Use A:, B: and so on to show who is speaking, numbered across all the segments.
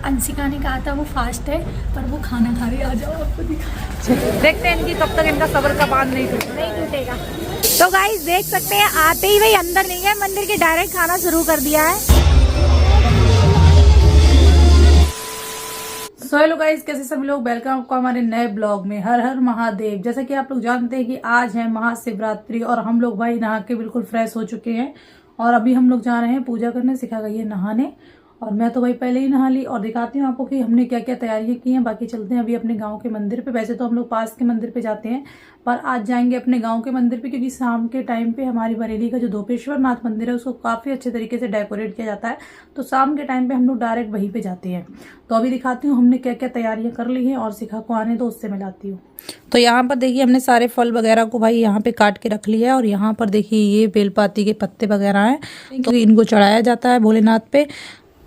A: अंशिका ने कहा था वो फास्ट है पर वो खाना खा रही है। आ जाओ आपको दिखा।
B: देखते हैं इनकी कब तक इनका सब्र का बांध नहीं
A: टूटेगा।
B: तो गाइस देख सकते हैं आते ही भाई अंदर नहीं गए मंदिर के, डायरेक्ट खाना शुरू कर दिया है। सो हेलो गाइस, कैसे सभी लोग, वेलकम आपको हमारे नए ब्लॉग में। हर हर महादेव। जैसा कि आप लोग जानते हैं कि आज है महाशिवरात्रि और हम लोग भाई नहा के बिल्कुल फ्रेश हो चुके हैं और अभी हम लोग जा रहे हैं पूजा करने। सिखा गई है नहाने और मैं तो भाई पहले ही नहा ली और दिखाती हूँ आपको कि हमने क्या क्या तैयारियां की हैं। बाकी चलते हैं अभी अपने गांव के मंदिर पे। वैसे तो हम लोग पास के मंदिर पे जाते हैं पर आज जाएंगे अपने गांव के मंदिर पे, क्योंकि शाम के टाइम पे हमारी बरेली का जो दोपेश्वर नाथ मंदिर है उसको काफी अच्छे तरीके से डेकोरेट किया जाता है, तो शाम के टाइम पे हम लोग डायरेक्ट वहीं पे जाते हैं। तो अभी दिखाती हूँ हमने क्या क्या तैयारियां कर ली हैं और सिखा को आने तो उससे मिलाती हूँ। तो यहाँ पर देखिए हमने सारे फल वगैरह को भाई यहाँ पे काट के रख लिया है और यहाँ पर देखिए ये बेलपाती के पत्ते वगैरह हैं तो इनको चढ़ाया जाता है भोलेनाथ पे।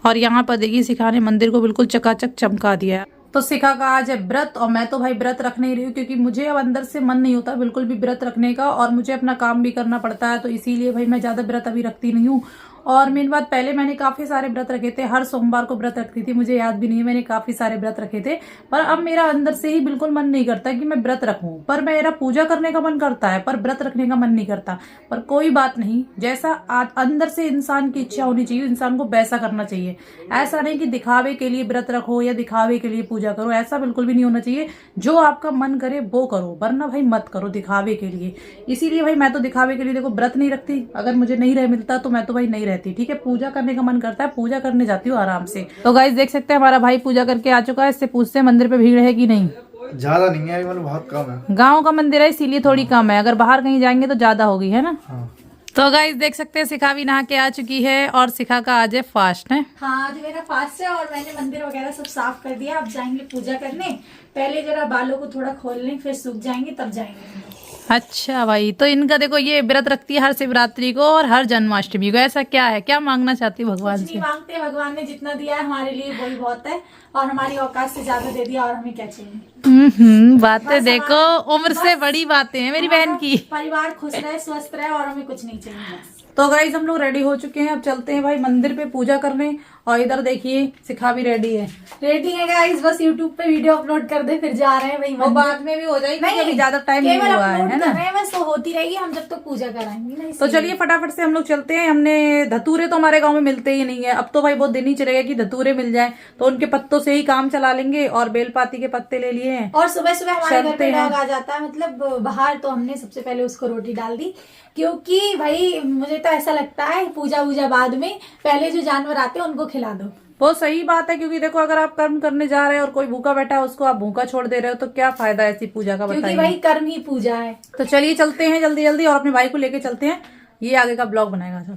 B: और यहाँ पर देखिए सिखा ने मंदिर को बिल्कुल चकाचक चमका दिया है। तो सिखा का आज है व्रत और मैं तो भाई व्रत रख नहीं रही हूँ, क्योंकि मुझे अब अंदर से मन नहीं होता बिल्कुल भी व्रत रखने का और मुझे अपना काम भी करना पड़ता है, तो इसीलिए भाई मैं ज्यादा व्रत अभी रखती नहीं हूँ। और मेन बात, पहले मैंने काफी सारे व्रत रखे थे, हर सोमवार को व्रत रखती थी, मुझे याद भी नहीं है, मैंने काफी सारे व्रत रखे थे। पर अब मेरा अंदर से ही बिल्कुल मन नहीं करता कि मैं व्रत रखूं, पर मेरा पूजा करने का मन करता है पर व्रत रखने का मन नहीं करता। पर कोई बात नहीं, जैसा अंदर से इंसान की इच्छा होनी चाहिए, इंसान को वैसा करना चाहिए। ऐसा नहीं कि दिखावे के लिए व्रत रखो या दिखावे के लिए पूजा करो, ऐसा बिल्कुल भी नहीं होना चाहिए। जो आपका मन करे वो करो, वरना भाई मत करो दिखावे के लिए। इसीलिए भाई मैं तो दिखावे के लिए देखो व्रत नहीं रखती, अगर मुझे नहीं रह मिलता तो मैं तो भाई नहीं रहती, ठीक है। पूजा करने का मन करता है, पूजा करने जाती हूँ आराम से। तो गाइस देख सकते हैं हमारा भाई पूजा करके आ चुका है। इससे पूछते हैं मंदिर पे भीड़ है कि नहीं।
C: ज्यादा नहीं है, मतलब बहुत कम है।
B: गांव का मंदिर है इसीलिए थोड़ी कम है, अगर बाहर कहीं जाएंगे तो ज्यादा होगी, है ना।
C: हाँ।
B: तो गाइस देख सकते हैं सिखा भी नहा के आ चुकी है और सिखा का आज है फास्ट है।
A: हाँ आज मेरा फास्ट है और मैंने मंदिर वगैरह सब साफ कर दिया। अब जाएंगे पूजा करने। पहले जरा बालों को थोड़ा खोल लें, फिर सूख जाएंगे तब जाएंगे।
B: अच्छा भाई, तो इनका देखो ये व्रत रखती है हर शिवरात्रि को और हर जन्माष्टमी को। ऐसा क्या है, क्या मांगना चाहती है भगवान से?
A: नहीं मांगते, भगवान ने जितना दिया है हमारे लिए वही बहुत है और हमारी औकात से ज्यादा दे दिया और हमें क्या चाहिए।
B: बातें देखो, उम्र से बड़ी बातें हैं मेरी बहन की।
A: परिवार खुश रहे, स्वस्थ रहे और हमें कुछ नहीं चाहिए बस।
B: तो गाइज हम लोग रेडी हो चुके हैं, अब चलते हैं भाई मंदिर पे पूजा करने। और इधर देखिए सिखा भी रेडी है।
A: रेडी है गाइस, बस यूट्यूब पे वीडियो अपलोड कर दे फिर जा रहे हैं भाई।
B: वो बाद में भी हो जाएगी, अभी ज्यादा टाइम नहीं हुआ है ना।
A: बस तो होती रहेगी, हम जब तक पूजा कराएंगे ना।
B: तो चलिए फटाफट से हम लोग चलते हैं। हमने धतूरे तो हमारे गांव में मिलते ही नहीं है, अब तो भाई बहुत दिन ही चलेगा कि धतूरे मिल जाए, तो उनके पत्तों से ही काम चला लेंगे। और बेलपाती के पत्ते ले लिए हैं
A: और सुबह सुबह हमारे घर पे डॉग आ जाता है, मतलब बाहर, तो हमने सबसे पहले उसको रोटी डाल दी, क्योंकि भाई मुझे तो ऐसा लगता है पूजा वूजा बाद में, पहले जो जानवर आते हैं उनको खिला दो।
B: वो सही बात है, क्योंकि देखो अगर आप कर्म करने जा रहे हैं और कोई भूखा बैठा है उसको आप भूखा छोड़ दे रहे हो तो क्या फायदा ऐसी पूजा का, बताइए।
A: क्योंकि भाई कर्म ही पूजा है।
B: तो चलिए चलते हैं जल्दी जल्दी और अपने भाई को लेके चलते हैं, ये आगे का ब्लॉग बनाएगा। चलो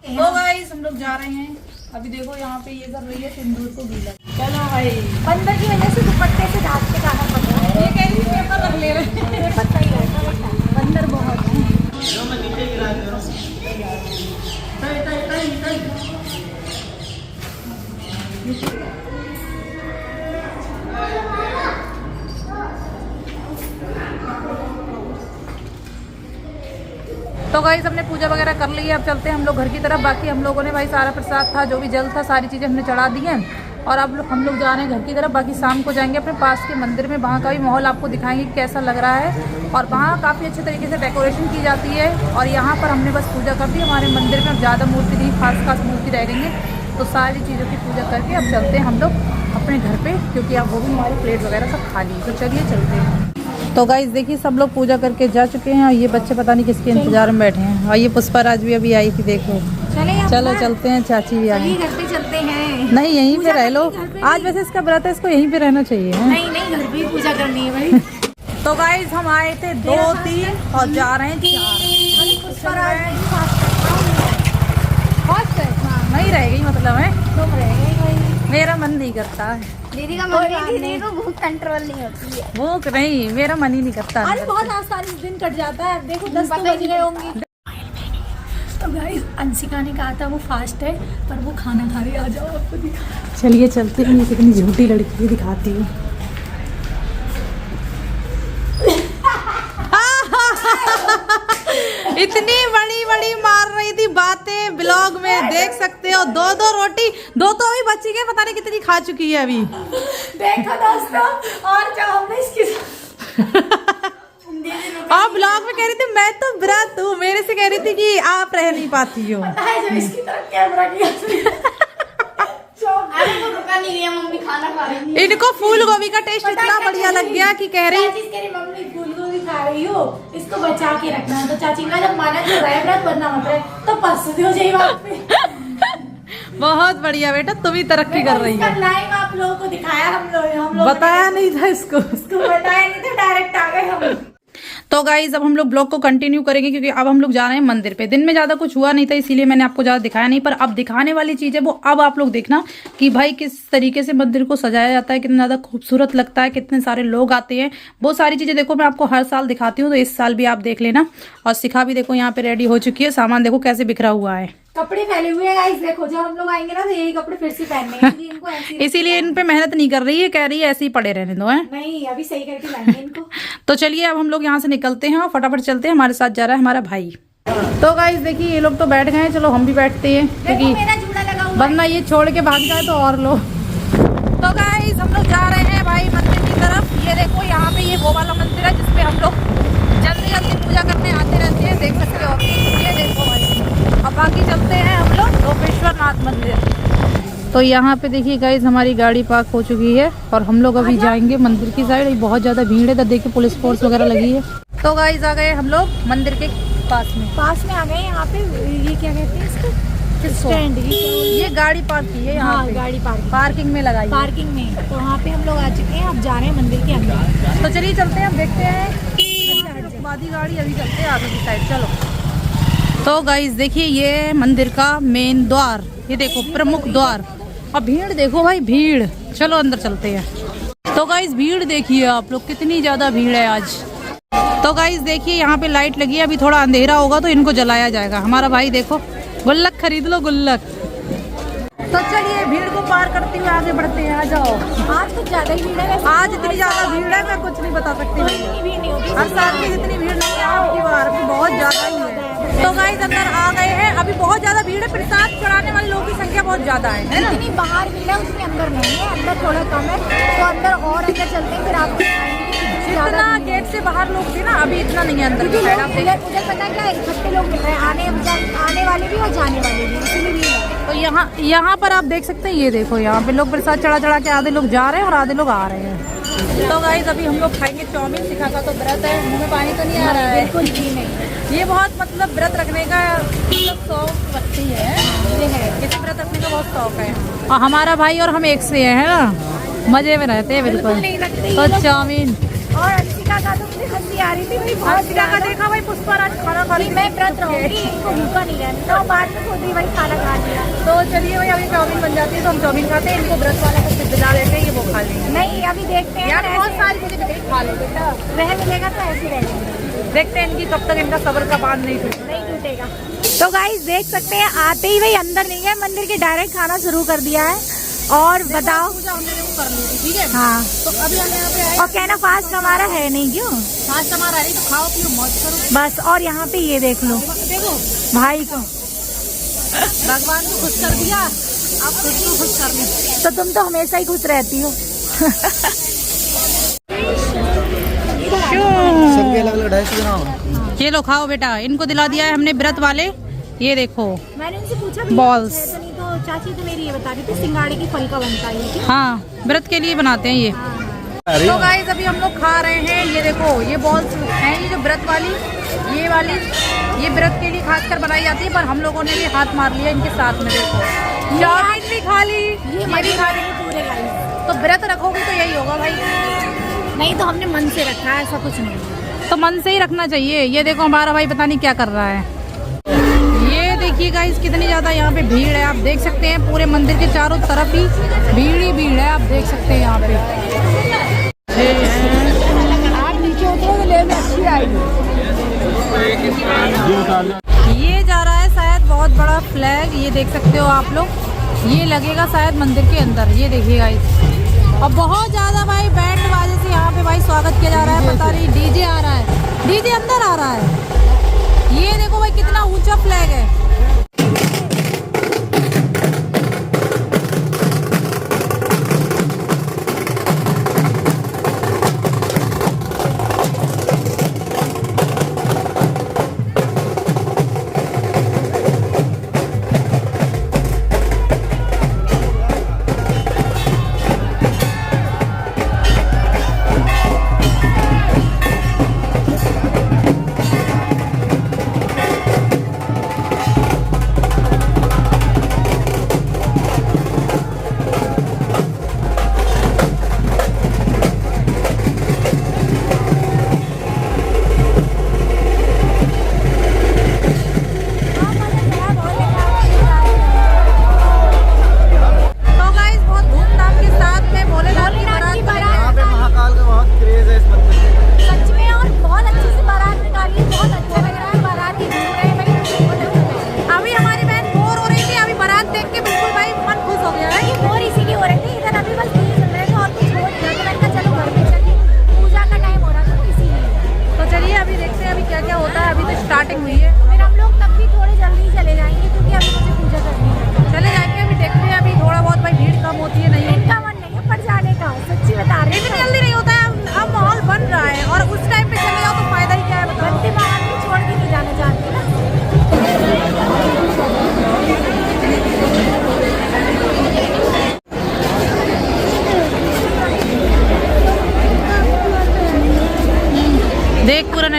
B: तो गाइस हम लोग जा रहे हैं। अभी देखो यहाँ पे ये कर रही है सिंदूर को गीला। चलो भाई,
A: बंदर की वजह से दुपट्टे से ढाक के जाना पड़ रहा है।
B: ये कह रही पेपर रख ले रहे हैं,
A: पेपर सही रहता, बंदर बहुत है।
B: तो गाइस हमने पूजा वगैरह कर ली है, अब चलते हैं हम लोग घर की तरफ। बाकी हम लोगों ने भाई सारा प्रसाद था, जो भी जल था, सारी चीजें हमने चढ़ा दी हैं और अब हम लोग जा रहे हैं घर की तरफ। बाकी शाम को जाएंगे अपने पास के मंदिर में, वहाँ का भी माहौल आपको दिखाएंगे कि कैसा लग रहा है। और वहाँ काफ़ी अच्छे तरीके से डेकोरेशन की जाती है और यहाँ पर हमने बस पूजा कर दी। हमारे मंदिर में अब ज़्यादा मूर्ति नहीं, खास मूर्ति रह गई है, तो सारी चीज़ों की पूजा करके अब चलते हैं हम लोग अपने घर पे, क्योंकि अब वो भी हमारी प्लेट वगैरह सब खाली है। तो चलिए चलते हैं। तो गाइस देखिए सब लोग पूजा करके जा चुके हैं और ये बच्चे पता नहीं किसके इंतजार में बैठे हैं। और ये पुष्पाराज भी अभी आई थी, देखो। चलो चलते हैं, चाची भी आई।
A: घर पे चलते हैं।
B: नहीं यहीं पे रह लो, आज वैसे इसका व्रत है, इसको यहीं पे रहना चाहिए।
A: नहीं घर पे पूजा करनी है भाई।
B: तो गाइस हम आए थे 2 3 और जा रहे हैं 4। नहीं रह गई मतलब है,
A: तुम रह गई भाई।
B: मेरा मन नहीं करता है।
A: दीदी का मन, दीदी को भूख कंट्रोल नहीं होती है।
B: भूख नहीं, मेरा मन ही नहीं करता।
A: अरे बहुत आसानी से दिन कट जाता है। देखो 10 तो बज गए होंगे। तो गाइस अंशिका ने कहा था वो फास्ट है पर वो खाना खा रही है। आ जाओ आपको दिखा।
B: चलिए चलते हैं, ये कितनी झूठी लड़की दिखाती हूँ। इतनी बड़ी बड़ी मार रही थी बातें ब्लॉग में देख सकते हो। 2 रोटी 2 तो अभी बची गई, पता नहीं कितनी खा चुकी है अभी।
A: देखो दोस्तों, और जब हमने इसकी
B: आप ब्लॉग में कह रही थी मैं तो व्रत हूँ, मेरे से कह रही थी कि आप रह नहीं पाती हो।
A: जब इसकी तरफ कैमरा किया रुका नहीं रही, मम्मी खाना खा रही है।
B: इनको फूल गोभी का टेस्ट इतना बढ़िया लग गया कि कह रही
A: मम्मी फूल गोभी खा रही हो, इसको बचा के रखना है। तो चाची का जब माना तो रहे व्रत बनना मत रहे तो पसंद हो जाए वहाँ पे।
B: बहुत बढ़िया बेटा, तुम ही तरक्की कर रही हो।
A: लाइव आप लोगों को दिखाया हम लोग
B: बताया नहीं था इसको
A: बताया नहीं था, डायरेक्ट आ गए हम।
B: तो गाइज अब हम लोग ब्लॉग को कंटिन्यू करेंगे क्योंकि अब हम लोग जा रहे हैं मंदिर पे। दिन में ज्यादा कुछ हुआ नहीं था इसीलिए मैंने आपको ज्यादा दिखाया नहीं, पर अब दिखाने वाली चीज है वो अब आप लोग देखना कि भाई किस तरीके से मंदिर को सजाया जाता है, कितना ज्यादा खूबसूरत लगता है, कितने सारे लोग आते हैं। वो सारी चीजें देखो मैं आपको हर साल दिखाती हूँ, तो इस साल भी आप देख लेना। और शिखा भी देखो यहाँ पे रेडी हो चुकी है, सामान देखो कैसे बिखरा हुआ है,
A: कपड़े फैले हुए हैं गाइस। देखो जब हम लोग आएंगे ना तो यही कपड़े फिर से पहनने हैं, इसलिए इनको ऐसे
B: इसीलिए इन पे मेहनत नहीं कर रही है, कह रही है ऐसे ही पड़े रहने दो। है
A: नहीं, अभी सही करके लाएंगे इनको।
B: तो चलिए अब हम लोग यहाँ से निकलते हैं और फटाफट चलते हैं। हमारे साथ जा रहा है हमारा भाई। तो गाइस देखिए ये लोग तो बैठ गए हैं, चलो हम भी बैठते हैं क्योंकि
A: मेरा झूला लगा हुआ
B: वरना ये छोड़ के भाग जाए तो और लो। तो गाइस हम लोग जा रहे हैं भाई मंदिर की तरफ। ये देखो यहाँ पे ये वो वाला मंदिर है जिसपे हम लोग जल्दी जल्दी पूजा करने आते रहते हैं, देख सकते हो। ये देखो भाई, अब बाकी चलते हैं हम लोग लोकेश्वर नाथ मंदिर। तो यहाँ पे देखिए गाइस हमारी गाड़ी पार्क हो चुकी है और हम लोग अभी जाएंगे मंदिर की साइड। बहुत ज्यादा भीड़ है, तो देखिए पुलिस फोर्स वगैरह लगी है। तो गाइस आ गए हम लोग मंदिर के पास में
A: आ गए। यहाँ पे ये क्या कहते हैं इसको, स्टैंड।
B: ये गाड़ी पार्क की है यहाँ पे,
A: गाड़ी
B: पार्किंग में लगाई है।
A: पार्किंग में। तो वहाँ पे हम लोग आ चुके हैं, अब जा रहे हैं मंदिर के अंदर।
B: तो चलिए चलते हैं, अब देखते हैं आधी गाड़ी, अभी चलते हैं आगे की साइड। चलो। तो गाइस देखिए ये मंदिर का मेन द्वार, ये देखो प्रमुख द्वार। अब भीड़ देखो भाई, भीड़। चलो अंदर चलते हैं। तो गाइस भीड़ देखिए आप लोग, कितनी ज्यादा भीड़ है आज। तो गाइस देखिए यहाँ पे लाइट लगी है, अभी थोड़ा अंधेरा होगा तो इनको जलाया जाएगा। हमारा भाई देखो, गुल्लक खरीद लो, गुल्लक। तो चलिए भीड़ को पार करते हुए आगे बढ़ते हैं, आ जाओ।
A: आज कुछ ज्यादा ही भीड़ है।
B: आज इतनी ज्यादा भीड़ है मैं कुछ नहीं बता सकती।
A: भीड़ नहीं होगी
B: हर साल की जितनी भीड़ नहीं है आपकी बार अभी बहुत ज्यादा ही है। तो गाइस अंदर आ गए हैं, अभी बहुत ज्यादा भीड़ है, प्रसाद चढ़ाने वाले लोगों की संख्या बहुत ज्यादा है ना।
A: जितनी बाहर भीड़ है उतनी अंदर नहीं है, अंदर थोड़ा कम है। तो अंदर और अंदर चलते हैं, फिर आपको
B: जितना गेट से बाहर लोग थे ना अभी इतना नहीं है अंदर की साइड। आप
A: मुझे पता है क्या, इकट्ठे लोग मिल रहे हैं, आने वाले भी और जाने वाले भी, इसीलिए भीड़ है।
B: तो यहाँ पर आप देख सकते हैं, ये देखो यहाँ पे लोग प्रसाद चढ़ा के आधे लोग जा रहे हैं और आधे लोग आ रहे हैं। तो गाइस अभी हम लोग खाएंगे चाउमीन। शिखा का तो व्रत है, मुँह में पानी तो नहीं आ रहा है
A: बिल्कुल भी नहीं।
B: ये बहुत मतलब व्रत रखने का मतलब शौक रखती है, ये है इसे व्रत रखने का बहुत शौक है। और हमारा भाई और हम एक से है ना, मजे में रहते हैं बिल्कुल। तो चाउमीन
A: और अंशिका का तो मुझे हंसी आ रही थी भाई, बहुत
B: अंशिका का देखा भाई पुष्पराज खाना खा रही।
A: मैं व्रत रहूंगी, इनको भूखा नहीं रहना। तो बाद में खुद ही भाई खाना खा लिया।
B: तो चलिए भाई अभी चाउमीन बन जाती है तो हम चाउमीन खाते हैं, इनको व्रत वाला कुछ दिला देते हैं, ये वो खा लेंगे।
A: नहीं अभी देखते हैं
B: यार बहुत सारी चीजें खा लो बेटा,
A: वह मिलेगा तो ऐसे रहेंगे।
B: देखते हैं इनकी कब तक इनका सब्र का बांध नहीं
A: टूटेगा। तो गाइस देख सकते हैं आते ही भाई अंदर नहीं गए मंदिर के, डायरेक्ट खाना शुरू कर दिया है। और बताओ
B: हमने वो कर ली थी, ठीक है।
A: हाँ
B: तो अभी हम यहाँ पे आए
A: और कहना फास्ट हमारा है नहीं, क्यों
B: फास्ट हमारा है नहीं, तो खाओ पियो मौज करो
A: बस। और यहाँ पे ये देख लो
B: देखो
A: भाई को,
B: भगवान को खुश कर दिया, आप खुद को खुश कर ली।
A: तो तुम तो हमेशा ही खुश रहती हो।
C: सबके अलग अलग 250 ग्राम।
B: ये लो खाओ बेटा, इनको दिला दिया है हमने व्रत वाले। ये देखो
A: मैंने उनसे पूछा
B: बॉल्स।
A: तो नहीं, तो चाची तो मेरी ये बता रही थी सिंगाड़े की फल का बनता है।
B: हाँ व्रत के लिए बनाते हैं ये। तो गाइस अभी हम लोग खा रहे हैं, ये देखो ये बॉल्स हैं, ये जो व्रत वाली ये वाली, ये व्रत के लिए खासकर बनाई जाती है, पर हम लोगों ने भी हाथ मार लिया इनके साथ में। देखो चाउमीन भी खा ली, ये भी खा ली
A: पूरे गाइस।
B: तो व्रत रखोगे तो यही होगा भाई।
A: नहीं तो हमने मन से रखा है, ऐसा कुछ नहीं।
B: तो मन से ही रखना चाहिए। ये देखो हमारा भाई पता नहीं क्या कर रहा है। ये देखिए गाइस कितनी ज्यादा यहाँ पे भीड़ है, आप देख सकते हैं पूरे मंदिर के चारों तरफ ही भीड़ ही भीड़ है, आप देख सकते हैं यहाँ पे।
A: आप नीचे उतरोगे ले में अच्छी आएगी।
B: ये जा रहा है शायद बहुत बड़ा फ्लैग, ये देख सकते हो आप लोग, ये लगेगा शायद मंदिर के अंदर। ये देखिए गाइस, और बहुत ज्यादा भाई बैंड बाजे से यहाँ पे भाई स्वागत किया जा रहा है। पता नहीं डीजे आ रहा है, डीजे अंदर आ रहा है। ये देखो भाई कितना ऊंचा फ्लैग है,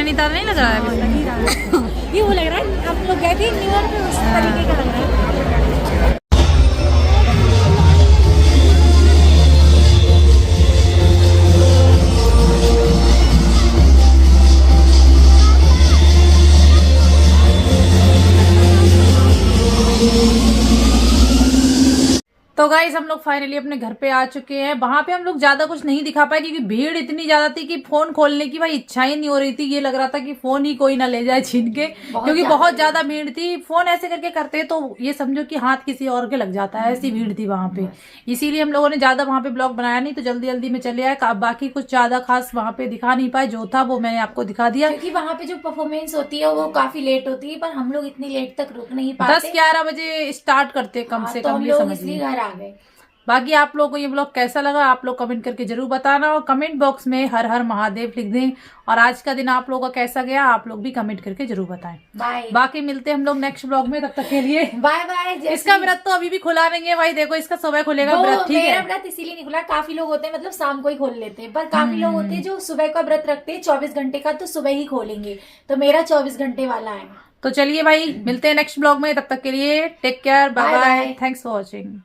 B: नैनीताल नहीं लग रहा है अभी तक?
A: नहीं रहा ये वो लग रहा है हम लोग गए थे न्यू ईयर पे, उस तरीके का लग रहा है।
B: तो गाइस हम लोग फाइनली अपने घर पे आ चुके हैं। वहां पे हम लोग ज्यादा कुछ नहीं दिखा पाए क्योंकि भीड़ इतनी ज्यादा थी कि फोन खोलने की भाई इच्छा ही नहीं हो रही थी। ये लग रहा था कि फोन ही कोई ना ले जाए छीन के, क्योंकि बहुत ज्यादा भीड़ थी। फोन ऐसे करके करते तो ये समझो कि हाथ किसी और के लग जाता है, ऐसी भीड़ थी वहां पे। इसीलिए हम लोगों ने ज्यादा वहां पे ब्लॉग बनाया नहीं, तो जल्दी जल्दी में चले आए। बाकी कुछ ज्यादा खास वहां पे दिखा नहीं पाए, जो था वो मैंने आपको दिखा दिया।
A: क्योंकि वहाँ पे जो परफॉर्मेंस होती है वो काफी लेट होती है, पर हम लोग इतनी लेट तक रुक नहीं पाते।
B: 10-11 बजे स्टार्ट करते कम से
A: तो
B: कम,
A: हम
B: ये
A: लोग
B: समझ
A: इसलिए
B: लीजिए।
A: घर आ गए।
B: बाकी आप लोगों को ये ब्लॉग कैसा लगा आप लोग कमेंट करके जरूर बताना, और कमेंट बॉक्स में हर हर महादेव लिख दें। और आज का दिन आप लोगों का कैसा गया आप लोग भी कमेंट करके जरूर बताएं।
A: बाय
B: बाकी मिलते हैं हम लोग नेक्स्ट ब्लॉग में, तब तक के लिए
A: बाय बाय।
B: इसका व्रत तो अभी भी खुला नहीं है भाई, देखो इसका सुबह खुलेगा व्रत, ठीक
A: मेरा
B: है।
A: व्रत इसीलिए नहीं खुला, काफी लोग होते हैं मतलब शाम को ही खोल लेते हैं, पर काफी लोग होते हैं जो सुबह का व्रत रखते हैं 24 घंटे का, तो सुबह ही खोलेंगे। तो मेरा 24 घंटे वाला है।
B: तो चलिए भाई मिलते हैं नेक्स्ट ब्लॉग में, तब तक के लिए take care, bye
A: Bye
B: bye,
A: bye.
B: Thanks for watching.